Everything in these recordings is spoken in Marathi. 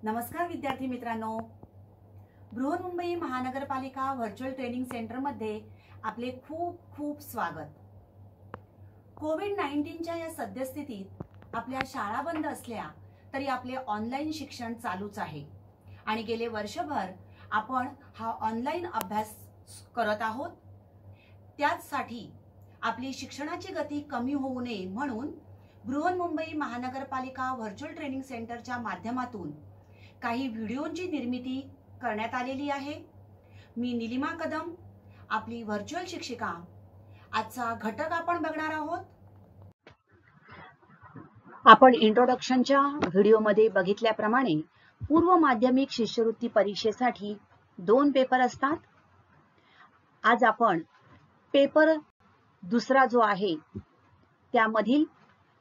नमस्कार विद्यार्थी मित्रांनो, बृहन्मुंबई महानगरपालिका व्हर्च्युअल ट्रेनिंग सेंटर मध्ये आपले खूप खूप स्वागत। कोविड-19च्या या सद्यस्थितीत आपल्या शाळा बंद असल्या तरी आपले ऑनलाईन शिक्षण चालूच आहे आणि गेले वर्षभर आपण हा ऑनलाईन अभ्यास करत आहोत। त्याचसाठी आपली शिक्षणाची गती कमी होऊ नये म्हणून बृहन्मुंबई महानगरपालिका व्हर्च्युअल ट्रेनिंग सेंटरच्या माध्यमातून काही व्हिडिओंची निर्मिती करण्यात आलेली आहे। मी निलिमा कदम, आपली व्हर्च्युअल शिक्षिका। आजचा घटक आपण बघणार आहोत। आपण इंट्रोडक्शनच्या व्हिडिओमध्ये बघितल्याप्रमाणे पूर्व माध्यमिक शिष्यवृत्ती परीक्षेसाठी 2 पेपर असतात। आज आपण पेपर दुसरा जो आहे त्यामधील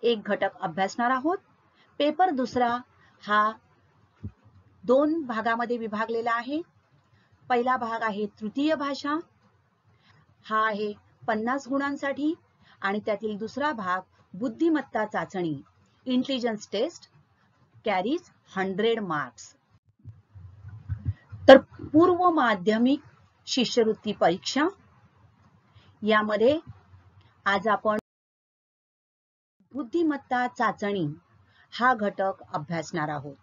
एक घटक अभ्यासणार आहोत। पेपर दुसरा हा 2 भागामध्ये विभागलेला आहे। पहिला भाग आहे तृतीय भाषा, हा आहे 50 गुणांसाठी, आणि त्यातील दुसरा भाग बुद्धिमत्ता चाचणी, इंटेलिजन्स टेस्ट, कॅरीज 100 मार्क्स। तर पूर्व माध्यमिक शिष्यवृत्ती परीक्षा यामध्ये आज आपण बुद्धिमत्ता चाचणी हा घटक अभ्यासणार आहोत।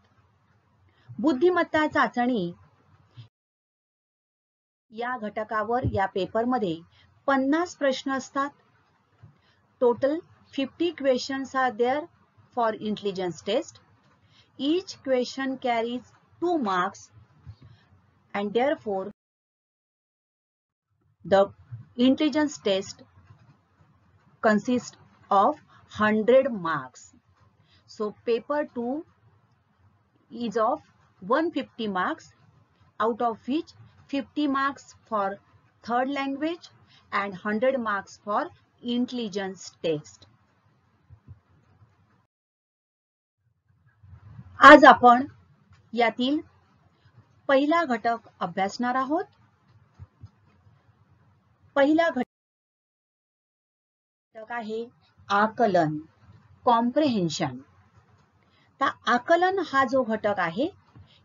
बुद्धिमत्ता चाचणी या घटकावर या पेपरमध्ये 50 प्रश्न असतात। Total 50 questions are there for intelligence test. Each question carries 2 marks and therefore the intelligence test consists of 100 marks. So paper 2 is of 150 marks, out of which 50 marks for third language and 100 marks for intelligence test. आज आपण यातील पहिला घटक अभ्यासणार आहोत। पहिला घटक आहे आकलन, कॉम्प्रिहेन्शन। तर आकलन हा जो घटक आहे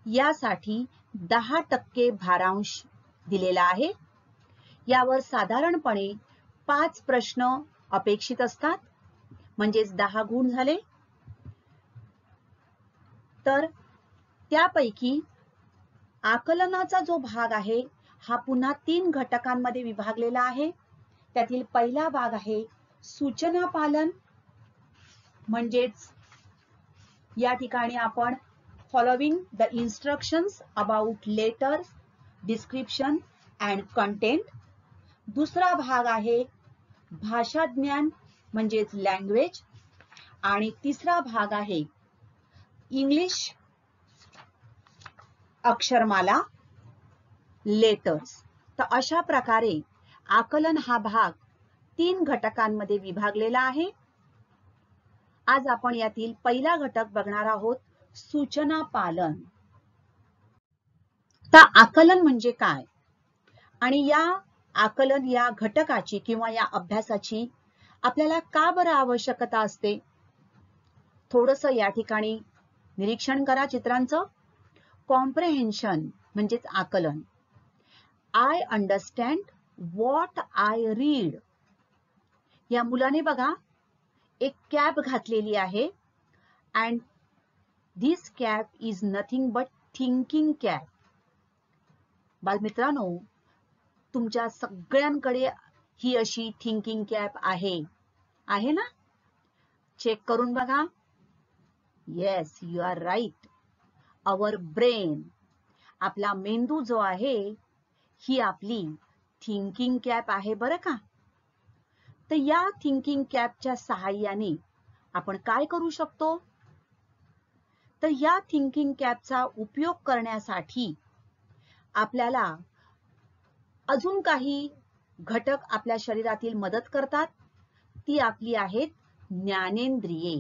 यासाठी 10% भारांश दिलेला आहे। यावर साधारणपणे 5 प्रश्न अपेक्षित असतात, म्हणजेच 10 गुण झाले। तर त्यापैकी आकलनाचा जो भाग आहे हा पुन्हा 3 घटकांमध्ये विभागलेला आहे। त्यातील पहिला भाग आहे सूचना पालन, म्हणजेच या ठिकाणी आपण following the instructions about letters, description and content. दुसरा भाग आहे भाषा ज्ञान, म्हणजेच लँग्वेज, आणि तिसरा भाग आहे इंग्लिश अक्षरमाला, लेटर्स। तर अशा प्रकारे आकलन हा भाग 3 घटकांमध्ये विभागलेला आहे। आज आपण यातील पहिला घटक बघणार आहोत, सूचना पालन। तर आकलन म्हणजे काय आणि या आकलन या घटकाची किंवा या अभ्यासाची आपल्याला का बरं आवश्यकता असते, थोडंसं या ठिकाणी निरीक्षण करा चित्रांचं। कॉम्प्रिहेन्शन म्हणजेच आकलन, I understand what I read. या मुलाने बघा एक कॅप घातलेली आहे, and this cap is nothing but thinking cap. बालमित्रांनो, तुमच्या सगळ्यांकडे ही अशी थिंकिंग कॅप आहे ना? चेक करून बघा। Yes, you are right. Our brain, आपला मेंदू जो आहे ही आपली थिंकिंग कॅप आहे बरं का। तर या थिंकिंग कॅपच्या सहाय्याने आपण काय करू शकतो, तर या थिंकिंग कॅपचा उपयोग करण्यासाठी आपल्याला अजून काही घटक आपल्या शरीरातील मदत करतात। ती आपली आहेत ज्ञानेंद्रिये।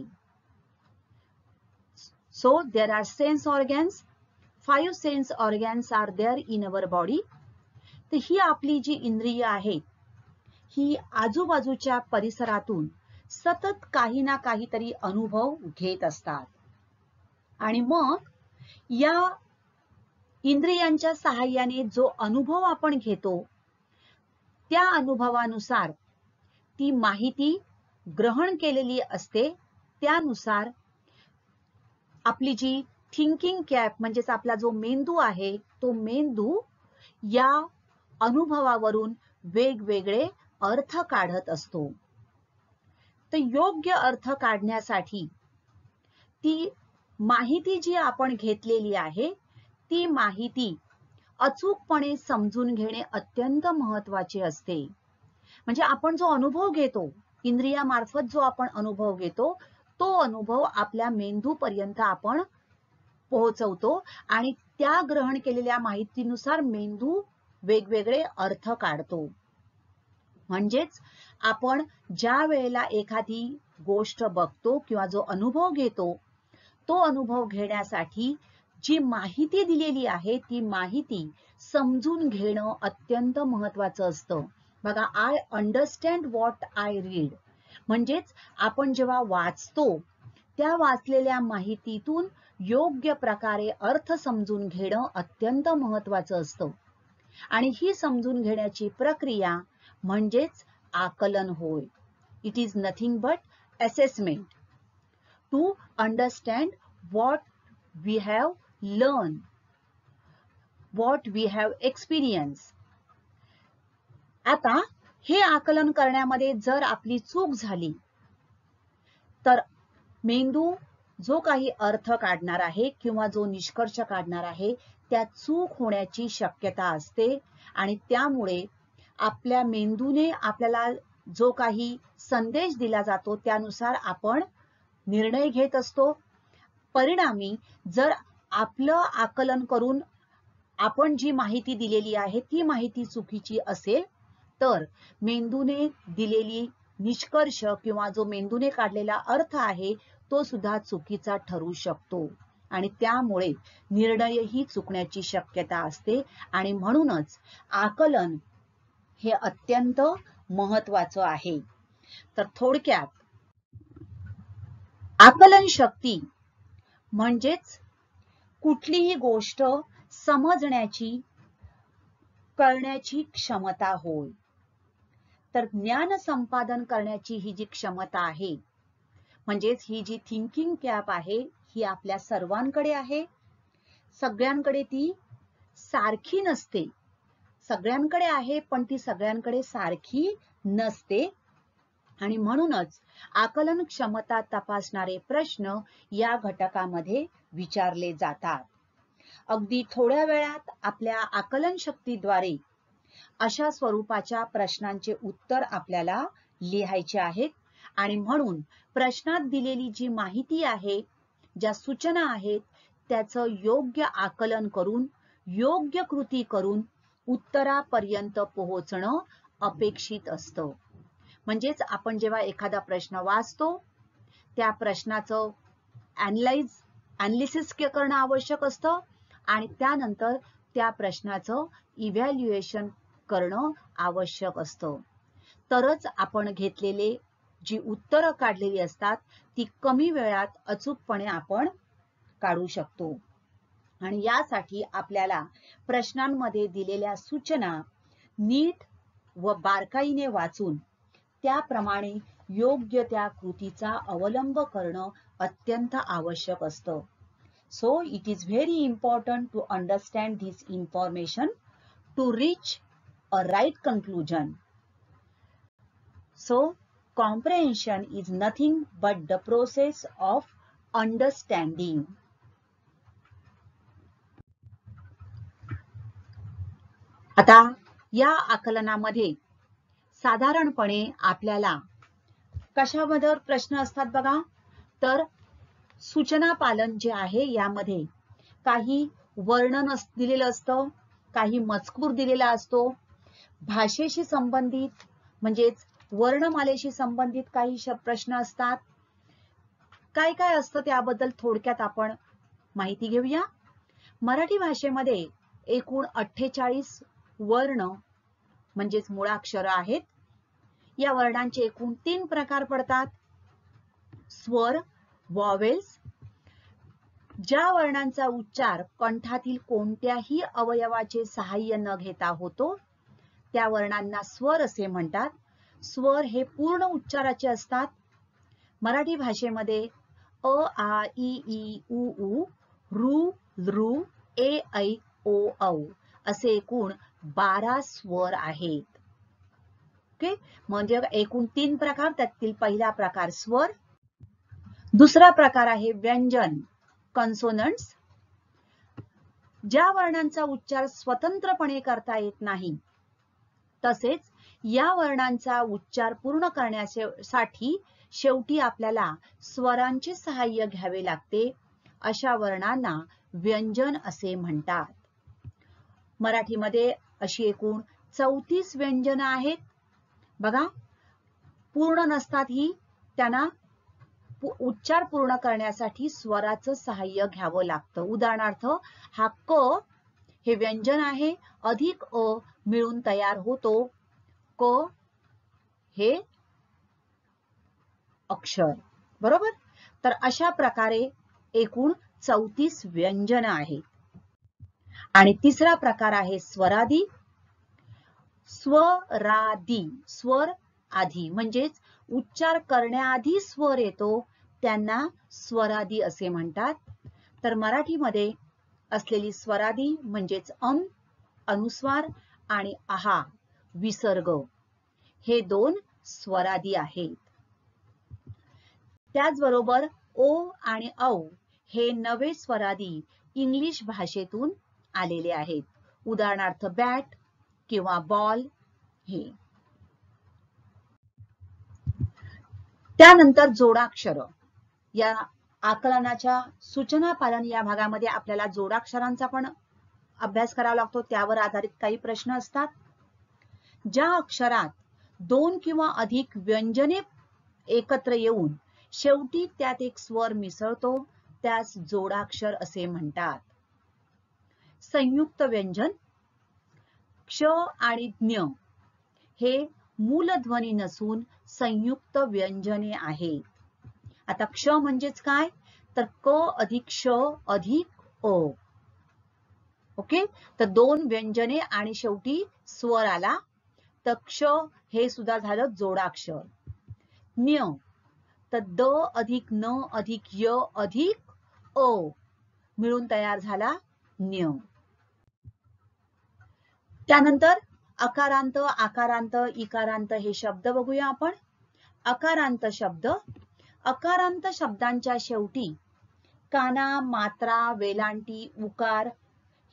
So there are sense organs, 5 sense organs are there in our body. तर ही आपली जी इंद्रिय आहे ही आजूबाजूच्या परिसरातून सतत काही ना काहीतरी अनुभव घेत असतात, आणि मग या इंद्रियांच्या सहाय्याने जो अनुभव आपण घेतो त्या अनुभवानुसार ती माहिती ग्रहण केलेली असते, त्यानुसार आपली जी थिंकिंग कॅप म्हणजेच आपला जो मेंदू आहे तो मेंदू या अनुभवावरून वेगवेगळे अर्थ काढत असतो. तर योग्य अर्थ काढण्यासाठी ती माहिती जी आपण घेतलेली आहे ती माहिती अचूकपणे समजून घेणे अत्यंत महत्त्वाचे असते. म्हणजे आपण जो अनुभव घेतो, इंद्रियामार्फत जो आपण अनुभव घेतो तो अनुभव आपल्या मेंदूपर्यंत आपण पोहोचवतो आणि त्या ग्रहण केलेल्या माहितीनुसार मेंदू वेगवेगळे अर्थ काढतो. म्हणजेच आपण ज्या वेळेला एखादी गोष्ट बघतो किंवा जो अनुभव घेतो तो अनुभव घेण्यासाठी जी माहिती दिलेली आहे ती माहिती समजून घेणं अत्यंत महत्त्वाचं असतं. बघा, I understand what I read म्हणजेच आपण जेव्हा वाचतो त्या वाचलेल्या माहितीतून योग्य प्रकारे अर्थ समजून घेणं अत्यंत महत्त्वाचं असतं. आणि ही समजून घेण्याची प्रक्रिया म्हणजेच आकलन होय. It is nothing but assessment to understand what we have learn, what we have experience. आता हे आकलन करण्यामध्ये जर आपली चूक झाली तर मेंदू जो काही अर्थ काढणार आहे किंवा जो निष्कर्ष काढणार आहे त्या चूक होण्याची शक्यता असते आणि त्यामुळे आपल्या मेंदूने आपल्याला जो काही संदेश दिला जातो त्यानुसार आपण निर्णय घेत असतो. परिणामी जर आपलं आकलन करून आपण जी माहिती दिलेली आहे ती माहिती चुकीची असेल तर मेंदूने दिलेली निष्कर्ष किंवा जो मेंदूने काढलेला अर्थ आहे तो सुद्धा चुकीचा ठरू शकतो आणि त्यामुळे निर्णयही चुकण्याची शक्यता असते. आणि म्हणूनच आकलन हे अत्यंत महत्त्वाचं आहे. तर थोडक्यात आकलन शक्ती म्हणजेच कुठलीही गोष्ट समजण्याची, कळण्याची क्षमता होय. तर ज्ञान संपादन करण्याची ही जी क्षमता आहे म्हणजेच ही जी थिंकिंग कॅप आहे ही आपल्या सर्वांकडे आहे. सगळ्यांकडे ती सारखी नसते, सगळ्यांकडे आहे पण ती सगळ्यांकडे सारखी नसते आणि म्हणूनच आकलन क्षमता तपासणारे प्रश्न या घटकामध्ये विचारले जातात. अगदी थोड्या वेळात आपल्या आकलन शक्तीद्वारे अशा स्वरूपाच्या प्रश्नांचे उत्तर आपल्याला लिहायचे आहेत आणि म्हणून प्रश्नात दिलेली जी माहिती आहे, ज्या सूचना आहेत त्याचं योग्य आकलन करून योग्य कृती करून उत्तरापर्यंत पोहोचणं अपेक्षित असतं. म्हणजेच आपण जेव्हा एखादा प्रश्न वाचतो त्या प्रश्नाचं ॲनालिसिस करणं आवश्यक असतं आणि त्यानंतर त्या प्रश्नाचं इव्हॅल्युएशन करणं आवश्यक असतं. तरच आपण घेतलेले जी उत्तरं काढलेली असतात ती कमी वेळात अचूकपणे आपण काढू शकतो. आणि यासाठी आपल्याला प्रश्नांमध्ये दिलेल्या सूचना नीट व बारकाईने वाचून त्याप्रमाणे योग्य त्या कृतीचा अवलंब करणं अत्यंत आवश्यक असतं. So it is very important to understand this information to reach a right conclusion. So comprehension is nothing but the process of understanding. आता या आकलनामध्ये साधारणपणे आपल्याला कशाबद्दल प्रश्न असतात बघा, तर सूचना पालन जे आहे यामध्ये काही वर्णन दिलेलं असतं, काही मजकूर दिलेला असतो, भाषेशी संबंधित म्हणजेच वर्णमालेशी संबंधित काही प्रश्न असतात. काय काय असतं त्याबद्दल थोडक्यात आपण माहिती घेऊया. मराठी भाषेमध्ये एकूण 48 वर्ण म्हणजेच मूळाक्षर आहेत. या वर्णांचे एकूण 3 प्रकार पडतात: स्वर, वॉवेल्स, ज्या वर्णांचा उच्चार कंठातील कोणत्याही अवयवाचे सहाय्य न घेता होतो त्या वर्णांना स्वर असे म्हणतात. स्वर हे पूर्ण उच्चाराचे असतात. मराठी भाषेमध्ये अ, आ, इ, ई, उ, ऊ, ऋ, ऋ, ए, ऐ, ओ, औ असे एकूण 12 स्वर आहेत. ओके, म्हणजे एकूण 3 प्रकार. त्यातील पहिला प्रकार स्वर, दुसरा प्रकार आहे व्यंजन कॉन्सोनंट्स. ज्या वर्णांचा उच्चार स्वतंत्रपणे करता येत नाही तसेच या वर्णांचा उच्चार पूर्ण करण्यासाठी शेवटी आपल्याला स्वरांचे सहाय्य घ्यावे लागते अशा वर्णांना व्यंजन असे म्हणतात. मराठीमध्ये अशी एकूण 34 व्यंजन आहेत. बघा, पूर्ण नसतात ही, त्यांना उच्चार पूर्ण करण्यासाठी स्वराचं सहाय्य घ्यावं लागतं. उदाहरणार्थ हा क हे व्यंजन आहे, अधिक अ मिळून तयार होतो क हे अक्षर, बरोबर. तर अशा प्रकारे एकूण 34 व्यंजन आहेत. आणि तिसरा प्रकार आहे स्वरादी. स्वरादी, स्वर आधी म्हणजेच उच्चार करण्याआधी स्वर येतो त्यांना स्वरादी असे म्हणतात. तर मराठीमध्ये असलेली स्वरादी म्हणजेच अनुस्वार आणि आहा विसर्ग हे 2 स्वरादी आहेत. त्याचबरोबर ओ आणि औ हे नवे स्वरादी इंग्लिश भाषेतून आलेले आहेत. उदाहरणार्थ बॅट किंवा बॉल हे. त्यानंतर जोडाक्षर. या आकलनाच्या सूचना पालन या भागामध्ये आपल्याला जोडाक्षरांचा पण अभ्यास करावा लागतो. त्यावर आधारित काही प्रश्न असतात. ज्या अक्षरात 2 किंवा अधिक व्यंजने एकत्र येऊन शेवटी त्यात एक स्वर मिसळतो त्यास जोडाक्षर असे म्हणतात. संयुक्त व्यंजन क्ष आणि ज्ञ हे मूलध्वनी नसून संयुक्त व्यंजने आहेत. आता क्ष म्हणजेच काय, तर क अधिक श अधिक अ. ओके, तर 2 व्यंजने आणि शेवटी स्वर आला तर क्ष हे सुद्धा झालं जोडाक्षर. ज्ञ तर द अधिक न अधिक य अधिक अ मिळून तयार झाला ज्ञ. त्यानंतर अकारांत, आकारांत, इकारांत हे शब्द बघूया आपण. अकारांत शब्द. अकारांत शब्दांच्या शेवटी काना, मात्रा, वेलांटी, उकार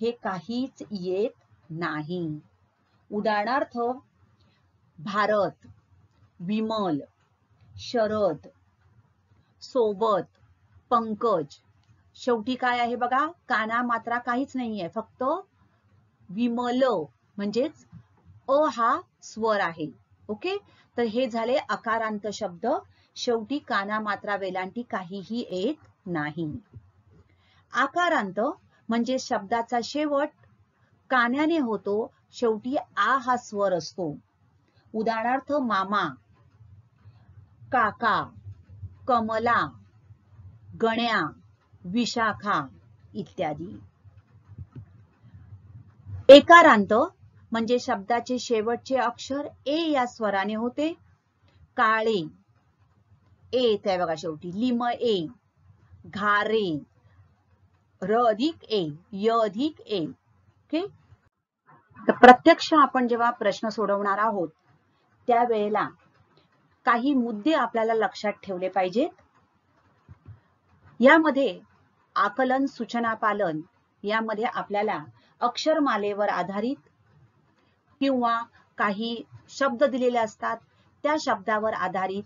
हे काहीच येत नाही. उदाहरणार्थ भारत, विमल, शरद, सोबत, पंकज. शेवटी काय आहे बघा, काना मात्रा काहीच नाहीये, फक्त विमल म्हणजेच अ हा स्वर आहे. ओके, तर हे झाले अकारांत शब्द. शेवटी काना मात्रा वेलांटी काहीही येत नाही. आकारांत म्हणजे शब्दाचा शेवट कान्याने होतो, शेवटी आ हा स्वर असतो. उदाहरणार्थ मामा, काका, कमला, गण्या, विशाखा इत्यादी. एकारांत म्हणजे शब्दाचे शेवटचे अक्षर ए या स्वराने होते. काळे ए येते बघा शेवटी. लिम ए, घारे र अधिक ए, य अधिक ए. ओके, तर प्रत्यक्ष आपण जेव्हा प्रश्न सोडवणार आहोत त्यावेळेला काही मुद्दे आपल्याला लक्षात ठेवले पाहिजेत. यामध्ये आकलन, सूचना पालन यामध्ये आपल्याला अक्षरमालेवर आधारित किंवा काही शब्द दिलेले असतात त्या शब्दावर आधारित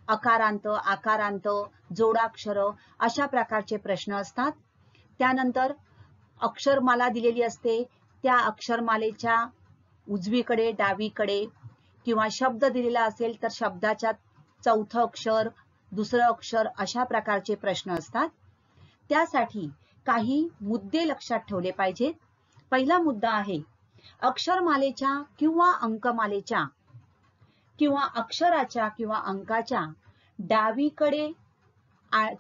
अकारांत, आकारांत, जोडाक्षर अशा प्रकारचे प्रश्न असतात. त्यानंतर अक्षरमाला दिलेली असते, त्या अक्षरमालेच्या उजवीकडे, डावीकडे किंवा शब्द दिलेला असेल तर शब्दाच्या चौथं अक्षर, दुसरं अक्षर अशा प्रकारचे प्रश्न असतात. त्यासाठी काही मुद्दे लक्षात ठेवले पाहिजेत. पहिला मुद्दा आहे अक्षरमालेच्या किंवा अंकमालेच्या किंवा अक्षराच्या किंवा अंकाच्या डावीकडे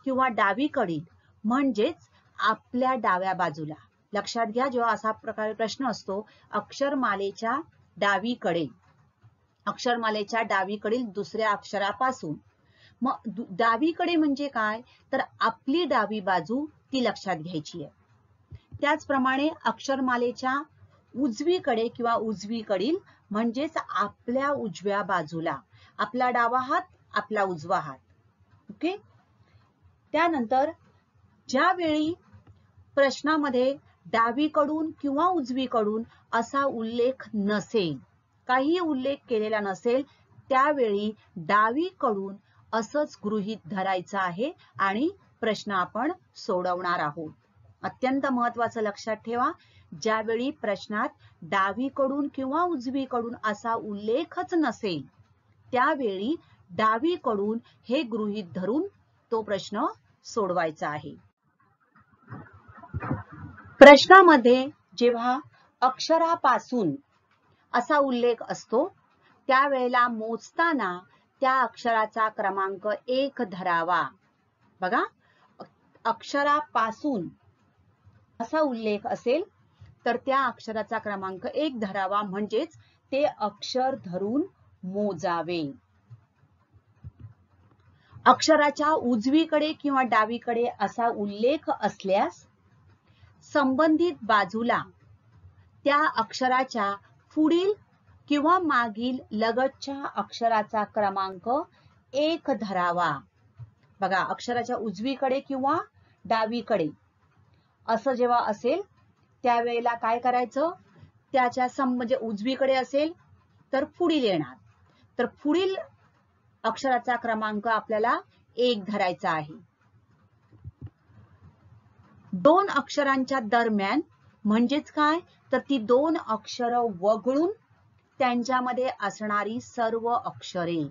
किंवा डावीकडील म्हणजेच आपल्या डाव्या बाजूला. लक्षात घ्या, जेव्हा असा प्रकारे प्रश्न असतो, अक्षरमालेच्या डावीकडे, अक्षरमालेच्या डावीकडील दुसऱ्या अक्षरापासून, मग डावीकडे म्हणजे काय, तर आपली डावी बाजू ती लक्षात घ्यायची आहे. त्याचप्रमाणे अक्षरमालेच्या उजवीकडे किंवा उजवीकडील म्हणजेच आपल्या उजव्या बाजूला, आपला डावा हात, आपला उजवा हात. ओके. त्यानंतर ज्यावेळी प्रश्नामध्ये डावीकडून किंवा उजवीकडून असा उल्लेख नसेल, काही उल्लेख केलेला नसेल, त्यावेळी डावीकडून असंच गृहीत धरायचं आहे आणि प्रश्न आपण सोडवणार आहोत. अत्यंत महत्त्वाचं लक्षात ठेवा, ज्यावेळी प्रश्नात डावीकडून किंवा उजवीकडून असा उल्लेखच नसेल, त्यावेळी डावीकडून हे गृहीत धरून तो प्रश्न सोडवायचा आहे. प्रश्नामध्ये जेव्हा अक्षरापासून असा उल्लेख असतो, त्यावेळेला मोजताना त्या अक्षराचा क्रमांक 1 धरावा. बघा, अक्षरापासून असा उल्लेख असेल तर त्या अक्षराचा क्रमांक 1 धरावा, म्हणजेच ते अक्षर धरून मोजावे. अक्षराच्या उजवीकडे किंवा डावीकडे असा उल्लेख असल्यास संबंधित बाजूला त्या अक्षराच्या पुढील किंवा मागील लगतच्या अक्षराचा क्रमांक 1 धरावा. बघा, अक्षराच्या उजवीकडे किंवा डावीकडे असं जेव्हा असेल त्यावेळेला काय करायचं, त्याच्या म्हणजे उजवीकडे असेल तर पुढील येणार, तर पुढील अक्षराचा क्रमांक आपल्याला 1 धरायचा आहे. 2 अक्षरांच्या दरम्यान म्हणजेच काय, तर ती 2 अक्षरं वगळून त्यांच्यामध्ये असणारी सर्व अक्षरे,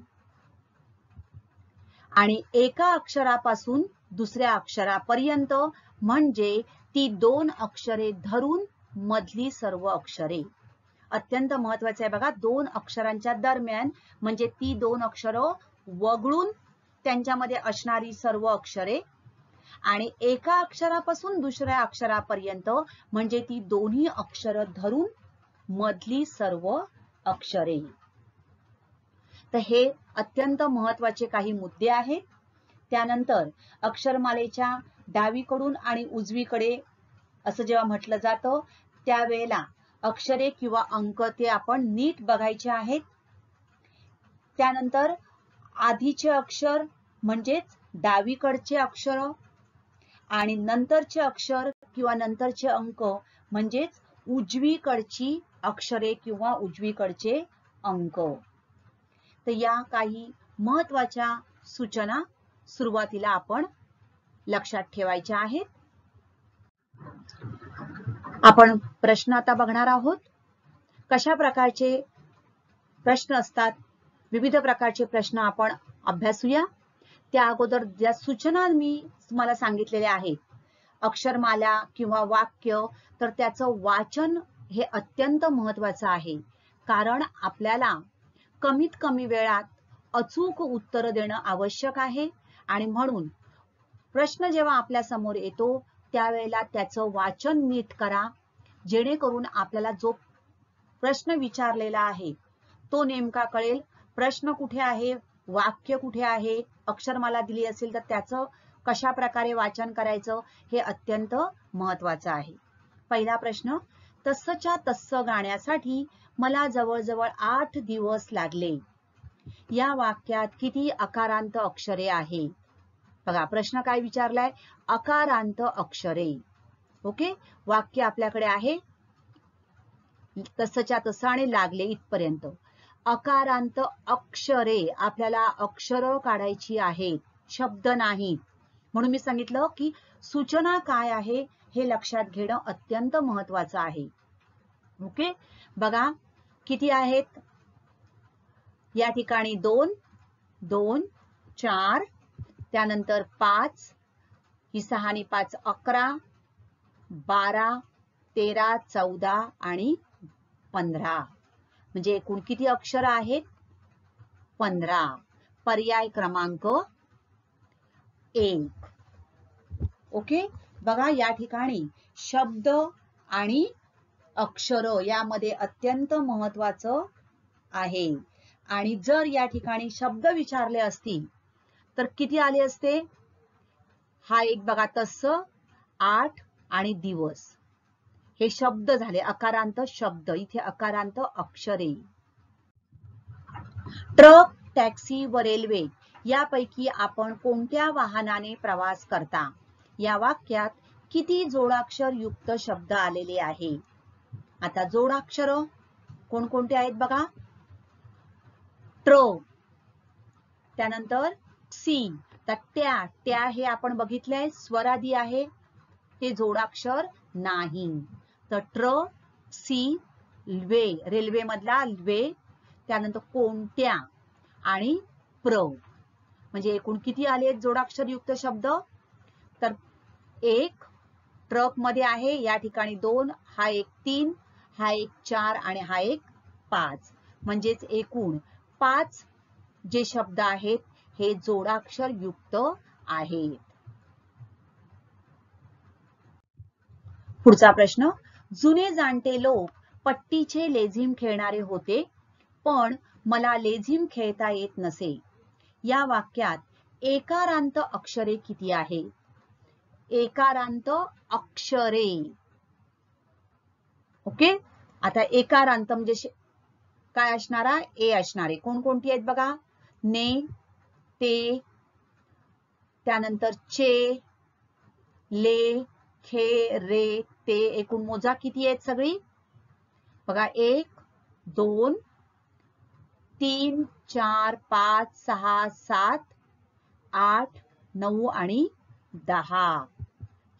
आणि एका अक्षरापासून दुसऱ्या अक्षरापर्यंत म्हणजे ती 2 अक्षरे धरून मधली सर्व अक्षरे. अत्यंत महत्वाचे आहे बघा, 2 अक्षरांच्या दरम्यान म्हणजे ती 2 अक्षरं वगळून त्यांच्यामध्ये असणारी सर्व अक्षरे, आणि एका अक्षरापासून दुसऱ्या अक्षरापर्यंत म्हणजे ती दोन्ही अक्षरं धरून मधली सर्व अक्षरे. तर हे अत्यंत महत्वाचे काही मुद्दे आहेत. त्यानंतर अक्षरमालेच्या डावीकडून आणि उजवीकडे असं जेव्हा म्हटलं जातं त्यावेळेला अक्षरे किंवा अंक ते आपण नीट बघायचे आहेत. त्यानंतर आधीचे अक्षर म्हणजेच डावीकडचे अक्षर आणि नंतरचे अक्षर किंवा नंतरचे अंक म्हणजेच उजवीकडची अक्षरे किंवा उजवीकडचे अंक. तर या काही महत्वाच्या सूचना सुरुवातीला आपण लक्षात ठेवायच्या आहेत. आपण प्रश्न आता बघणार आहोत. कशा प्रकारचे प्रश्न असतात, विविध प्रकारचे प्रश्न आपण अभ्यासूया. त्या अगोदर ज्या सूचना मी तुम्हाला सांगितलेल्या आहेत, अक्षरमाला किंवा वाक्य, तर त्याचं वाचन हे अत्यंत महत्वाचं आहे. कारण आपल्याला कमीत कमी वेळात अचूक उत्तर देणं आवश्यक आहे, आणि म्हणून प्रश्न जेव्हा आपल्या समोर येतो त्यावेळेला त्याचं वाचन नीट करा, जेणेकरून आपल्याला जो प्रश्न विचारलेला आहे तो नेमका कळेल. प्रश्न कुठे आहे, वाक्य कुठे आहे, अक्षरमाला दिली असेल तर त्याचं कशा प्रकारे वाचन करायचं हे अत्यंत महत्वाचं आहे. पहिला प्रश्न, तस्सच्या तस्स गाण्यासाठी मला जवळजवळ 8 दिवस लागले. या वाक्यात किती अकारांत अक्षरे आहे? बघा, प्रश्न काय विचारलाय, अकारांत अक्षरे. ओके, वाक्य आपल्याकडे आहे तस्सच्या तस्स आणि लागले इथपर्यंत. अकारांत अक्षरे, आपल्याला अक्षर काढायची आहेत, शब्द नाही. म्हणून मी सांगितलं की सूचना काय आहे हे लक्षात घेणं अत्यंत महत्वाचं आहे. ओके, बघा किती आहेत या ठिकाणी, 2, 2, 4, त्यानंतर 5, ही 6 आणि 5 11, 12, 13, 14 आणि 15, म्हणजे एकूण किती अक्षर आहेत? 15. पर्याय क्रमांक 1. ओके, बघा या ठिकाणी शब्द आणि अक्षर यामध्ये अत्यंत महत्वाचं आहे. आणि जर या ठिकाणी शब्द विचारले असतील तर किती आले असते? हा एक बघा तसं 8 आणि दिवस हे शब्द झाले, अकारांत शब्द, इथे अकारांत अक्षरे. ट्रक, टॅक्सी व रेल्वे यापैकी आपण कोणत्या वाहनाने प्रवास करता? या वाक्यात किती जोडाक्षर युक्त शब्द आलेले आहे? आता जोडाक्षर कोणकोणते आहेत बघा. ट्र, त्यानंतर सी, तर त्या हे आपण बघितलंय स्वरादी आहे, ते जोडाक्षर नाही. तर ट्र, सी, ल्वे, रेल्वे मधला ल्वे, त्यानंतर कोणत्या आणि प्र, म्हणजे एकूण किती आले जोडाक्षर युक्त शब्द? तर एक ट्रक मध्ये आहे या ठिकाणी 2, हा एक 3, हा एक 4 आणि हा एक 5, म्हणजेच एकूण 5 जे शब्द आहेत हे जोडाक्षर युक्त आहेत. पुढचा प्रश्न, जुने जाणते लोक पट्टीचे लेझीम खेळणारे होते, पण मला लेझीम खेळता येत नसे. या वाक्यात एकारांत अक्षरे किती आहेत? एकारांत अक्षरे. ओके, आता एकारांत म्हणजे काय असणारा? ए असणारे. कोणकोणती आहेत बघा. ने, ते, त्यानंतर चे, ले, खे, रे, ते, एकूण मोजा किती आहेत सगळी? बघा 1, 2, 3, 4, 5, 6, 7, 8, 9 आणि 10.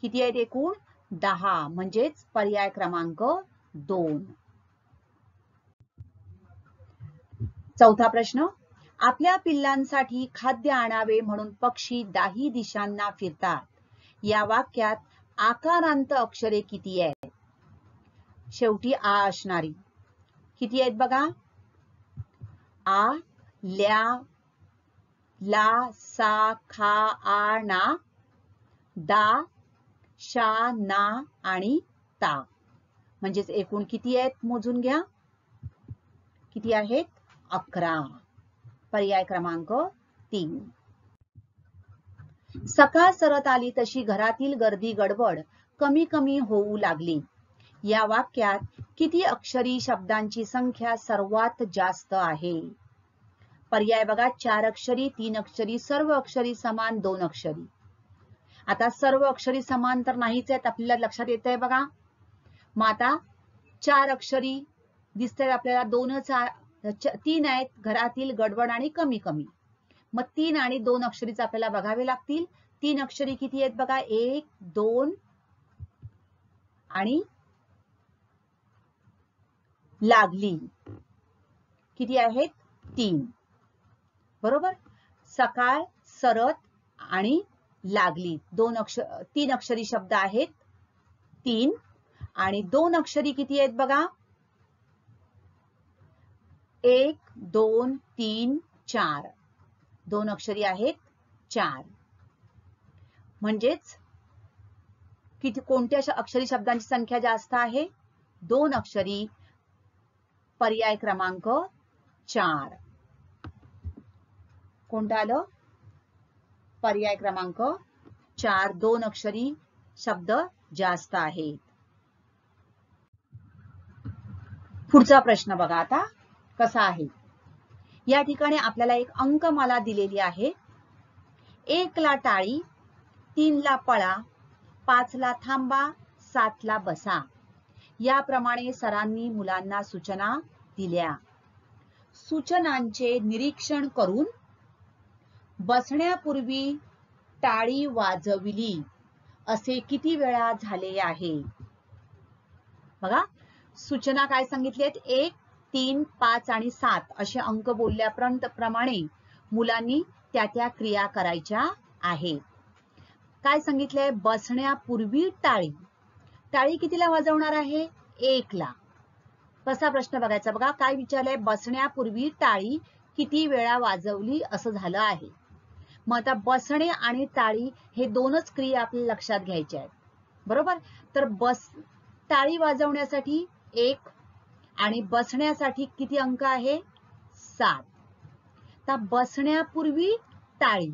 किती आहेत एकूण? 10, म्हणजेच पर्याय क्रमांक 2. चौथा प्रश्न, आपल्या पिल्लांसाठी खाद्य आणावे म्हणून पक्षी दाही दिशांना फिरतात. या वाक्यात आकारांत अक्षरे किती आहेत? शेवटी आ असणारी. किती आहेत बघा. आ, ल्या, ला, सा, खा, आ, ना, दा, शा, ना आणि ता, म्हणजेच एकूण किती आहेत मोजून घ्या. किती आहेत? 11. पर्याय क्रमांक 3. सकाळ सरत आली तशी घरातील गर्दी गडबड कमी कमी होऊ लागली. या वाक्यात किती अक्षरी शब्दांची संख्या सर्वात जास्त आहे? पर्याय बघा. 4 अक्षरी, 3 अक्षरी, सर्व अक्षरी समान, 2 अक्षरी. आता सर्व अक्षरी समान तर नाहीच आहेत, आपल्याला लक्षात येत आहे बघा. मग आता 4 अक्षरी दिसतात आपल्याला, 3 आहेत, घरातील गडबड आणि कमी कमी. मग 3 आणि 2 अक्षरीच आपल्याला बघावे लागतील. 3 अक्षरी किती आहेत बघा. 1, 2 आणि लागली किती आहेत? 3. बरोबर. सकाळ, सरत आणि लागली 3 अक्षरी शब्द आहेत. 3 आणि 2 अक्षरी किती आहेत बघा. 1, 2, 3, 4. 2 अक्षरी आहेत 4. म्हणजेच किती कोणत्या अक्षरी शब्दांची संख्या जास्त आहे? 2 अक्षरी. पर्याय क्रमांक 4. कोणतं आलं? पर्याय क्रमांक 4. 2 अक्षरी शब्द जास्त आहेत. पुढचा प्रश्न बघा आता कसा आहे. या ठिकाणी आपल्याला एक अंकमाला दिलेली आहे. 1 ला टाळी, 3 ला पळा, 5 ला थांबा, 7 ला बसा. याप्रमाणे सरांनी मुलांना सूचना दिल्या. सूचनांचे निरीक्षण करून बसण्यापूर्वी टाळी वाजविली असे किती वेळा झाले आहे? बघा सूचना काय सांगितलेत. 1, 3, 5 आणि 7 असे अंक बोलल्याप्रमाणे मुलांनी त्या क्रिया करायच्या आहेत. काय सांगितलंय? बसण्यापूर्वी टाळी. टाळी कितीला वाजवणार आहे? 1 ला. कसा प्रश्न बघायचा बघा. काय विचारलंय? बसण्यापूर्वी टाळी किती वेळा वाजवली असं झालं आहे. मग आता बसणे आणि टाळी हे दोनच क्रिया आपल्याला लक्षात घ्यायच्या आहेत, बरोबर. तर टाळी वाजवण्यासाठी 1 आणि बसण्यासाठी किती अंक आहे? 7. तर बसण्यापूर्वी टाळी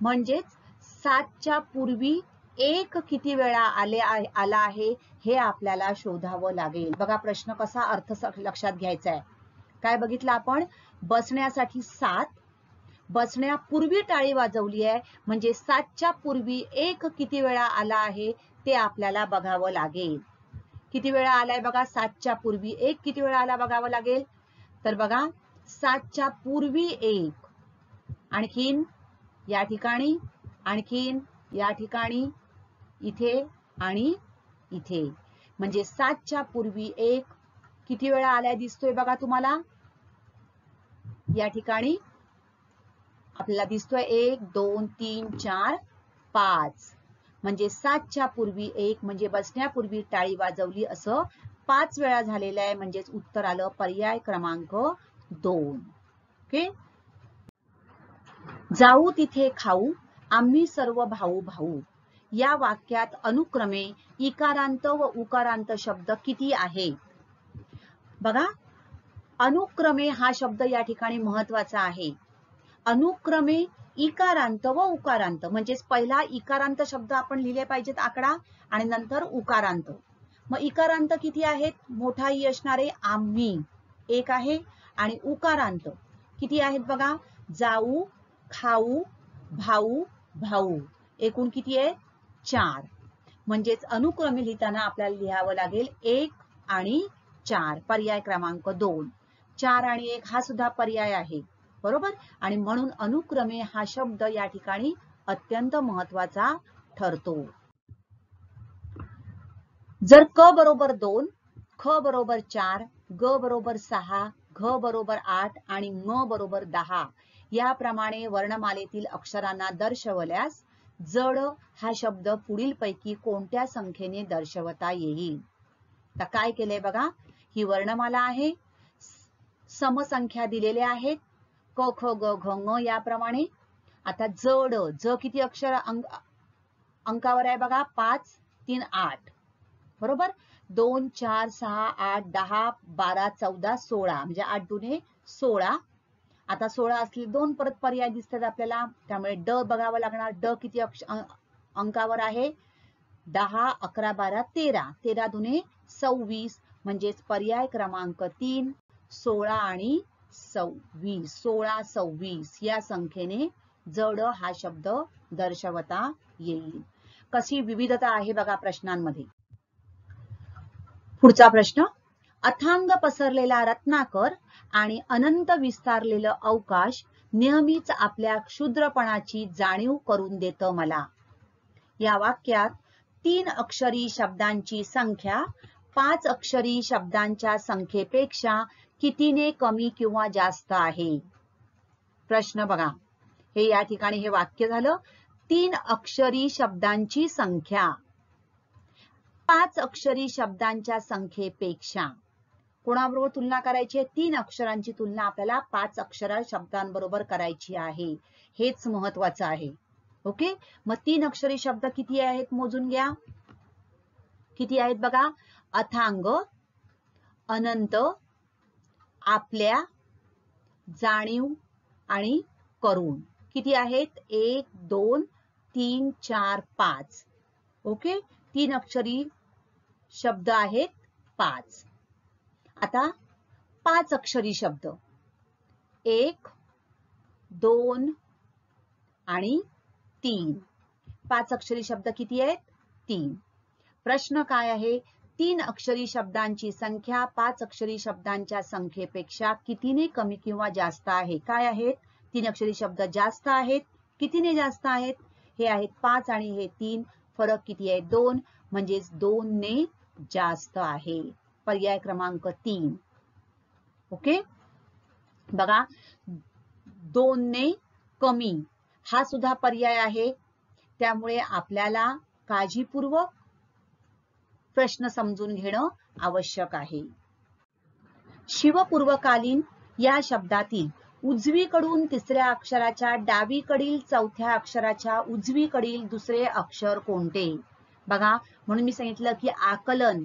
म्हणजेच 7च्या पूर्वी 1 किती वेळा आला आहे हे आपल्याला शोधावं लागेल. बघा प्रश्न कसा अर्थ लक्षात घ्यायचा आहे. काय बघितलं आपण? बसण्यासाठी 7, बसण्यापूर्वी टाळी वाजवली आहे म्हणजे 7च्या पूर्वी 1 किती वेळा आला आहे ते आपल्याला बघावं लागेल. किती वेळा आलाय बघा? 7च्या पूर्वी 1 किती वेळा आला बघावं लागेल. तर बघा 7च्या पूर्वी 1, आणखीन या ठिकाणी, आणखीन या ठिकाणी, इथे आणि इथे, म्हणजे 7च्या पूर्वी 1 किती वेळा आलाय दिसतोय बघा तुम्हाला? या ठिकाणी आपल्याला दिसतोय 1 2 3 4 5, म्हणजे 7च्या पूर्वी 1 म्हणजे बसण्यापूर्वी टाळी वाजवली असं 5 वेळा झालेलं आहे. म्हणजेच उत्तर आलं पर्याय क्रमांक 2. ओके. जाऊ तिथे खाऊ आम्ही सर्व भाऊ भाऊ या वाक्यात अनुक्रमे इकारांत व उकारांत शब्द किती आहेत? बघा अनुक्रमे हा शब्द या ठिकाणी महत्वाचा आहे. अनुक्रमे इकारांत व उकारांत म्हणजेच पहिला इकारांत शब्द आपण लिहिले पाहिजेत आकडा आणि नंतर उकारांत. मग इकारांत किती आहेत? मोठा ई असणारे आम्ही 1 आहे आणि उकारांत किती आहेत बघा? जाऊ, खाऊ, भाऊ, भाऊ, एकूण किती आहे? 4. म्हणजेच अनुक्रमे लिहिताना आपल्याला लिहावं लागेल 1 आणि 4. पर्याय क्रमांक 2. 4 आणि 1 हा सुद्धा पर्याय आहे, बरोबर. आणि म्हणून अनुक्रमे हा शब्द या ठिकाणी अत्यंत महत्वाचा ठरतो. जर क बरोबर 2, ख बरोबर 4, ग बरोबर 6, घ बरोबर 8 आणि म बरोबर 10 याप्रमाणे वर्णमालेतील अक्षरांना दर्शवल्यास जड हा शब्द पुढीलपैकी कोणत्या संख्येने दर्शवता येईल? तर काय केलंय बघा, ही वर्णमाला आहे, समसंख्या दिलेल्या आहेत क ख ग घ ङ याप्रमाणे. आता जड, ज किती अक्षर अंकावर आहे बघा? 5 3 8, बरोबर. 2 4 6 8 10 12 14 16 म्हणजे 8 दुने 16. आता 16 असले 2 परत पर्याय दिसतात आपल्याला, त्यामुळे ड बघावं लागणार. ड किती अंकावर आहे? 10 11 12 13, 13 दुने 26 म्हणजेच पर्याय क्रमांक 3 16 आणि 26, 16 26 या संख्येने जड हा शब्द दर्शवता येईल. कशी विविधता आहे बघा प्रश्नांमध्ये. पुढचा प्रश्न, अथांग पसरलेला रत्नाकर आणि अनंत विस्तारलेलं अवकाश नेहमीच आपल्या क्षुद्रपणाची जाणीव करून देतं मला. या वाक्यात 3 अक्षरी शब्दांची संख्या 5 अक्षरी शब्दांच्या संख्येपेक्षा कितीने कमी किंवा जास्त आहे? प्रश्न बघा, हे या ठिकाणी हे वाक्य झालं. 3 अक्षरी शब्दांची संख्या 5 अक्षरी शब्दांच्या संख्येपेक्षा कोणाबरोबर तुलना करायची आहे? 3 अक्षरांची तुलना आपल्याला 5 अक्षर शब्दांबरोबर करायची आहे. हेच महत्वाचं आहे. ओके. मग 3 अक्षरी शब्द किती आहेत मोजून घ्या. किती आहेत बघा? अथांग, अनंत, आपल्या, जाणीव आणि करून. किती आहेत? 1 2 3 4 5. ओके. 3 अक्षरी शब्द आहेत 5. आता 5 अक्षरी शब्द 1 2 आणि 3. 5 अक्षरी शब्द किती आहेत? 3. प्रश्न काय आहे? 3 अक्षरी शब्दांची संख्या 5 अक्षरी शब्दांच्या संख्येपेक्षा कितीने कमी किंवा जास्त आहे? काय आहेत? 3 अक्षरी शब्द जास्त आहेत. कितीने जास्त आहेत? हे आहेत 5 आणि हे 3. फरक किती आहे? 2. म्हणजेच 2 ने जास्त आहे. पर्याय क्रमांक 3. ओके. बघा 2 ने कमी हा सुद्धा पर्याय आहे. त्यामुळे आपल्याला काळजीपूर्वक प्रश्न समजून घेणं आवश्यक आहे. शिवपूर्वकालीन या शब्दातील उजवीकडून तिसऱ्या अक्षराच्या डावीकडील चौथ्या अक्षराच्या उजवीकडील दुसरे अक्षर कोणते? बघा, म्हणून मी सांगितलं की आकलन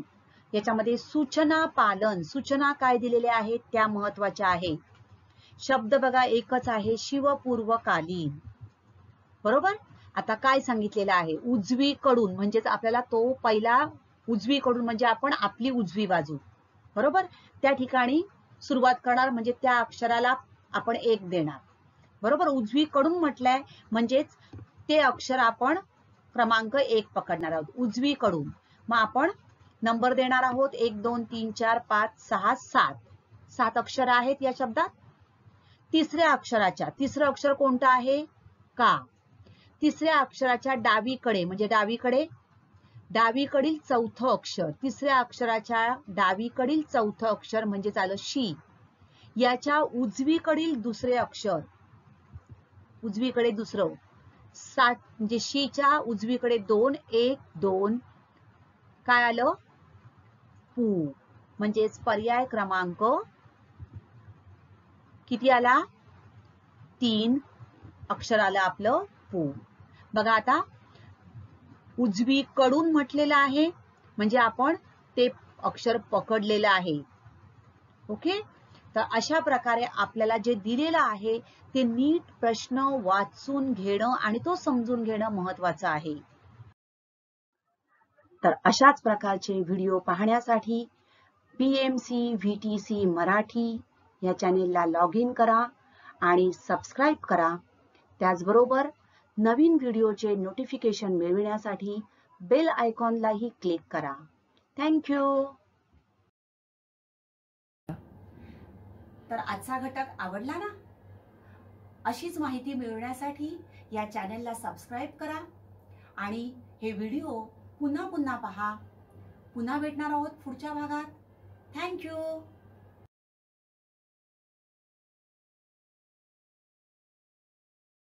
याच्यामध्ये सूचना पालन, सूचना काय दिलेल्या आहेत त्या महत्वाच्या आहेत. शब्द बघा एकच आहे, शिवपूर्वकालीन. बरोबर. आता काय सांगितलेलं आहे, उजवीकडून म्हणजेच आपल्याला तो पहिला उजवीकडून म्हणजे आपण आपली उजवी बाजू. बरोबर. त्या ठिकाणी सुरुवात करणार म्हणजे त्या अक्षराला आपण 1 देणार. बरोबर. उजवीकडून म्हटलंय म्हणजेच ते अक्षर आपण क्रमांक 1 पकडणार आहोत उजवीकडून. मग आपण नंबर देणार आहोत 1 2 3 4 5 6 7. 7 अक्षर आहेत या शब्दात. तिसऱ्या अक्षराच्या, तिसरं अक्षर कोणतं आहे? का. तिसऱ्या अक्षराच्या डावीकडे म्हणजे डावीकडील चौथं अक्षर, तिसऱ्या अक्षराच्या डावीकडील चौथं अक्षर म्हणजे झालं शी. याच्या उजवीकडील दुसरे अक्षर, उजवीकडे दुसरं 7 म्हणजे शीच्या उजवीकडे 2 1 2 काय आलं? पू. म्हणजेच पर्याय क्रमांक किती आला? 3 अक्षर आलं आपलं पू. बघा आता उजवीकडून म्हटलेलं आहे म्हणजे आपण ते अक्षर पकडलेलं आहे. ओके. तर अशा प्रकारे आपल्याला जे दिलेलं आहे ते नीट प्रश्न वाचून घेणं आणि तो समजून घेणं महत्वाचं आहे. तर अशाच प्रकारचे व्हिडिओ पाहण्यासाठी PMC VTC मराठी या चॅनेलला लॉग इन करा आणि सबस्क्राईब करा. त्याचबरोबर नवीन व्हिडिओचे नोटिफिकेशन मिळविण्यासाठी बेल आयकॉनलाही क्लिक करा. थँक्यू. तर आजचा घटक आवडला ना? अशीच माहिती मिळवण्यासाठी या चॅनेलला सबस्क्राईब करा आणि हे व्हिडिओ पुन्हा पुन्हा पहा. पुन्हा भेटणार आहोत पुढच्या भागात. थँक्यू.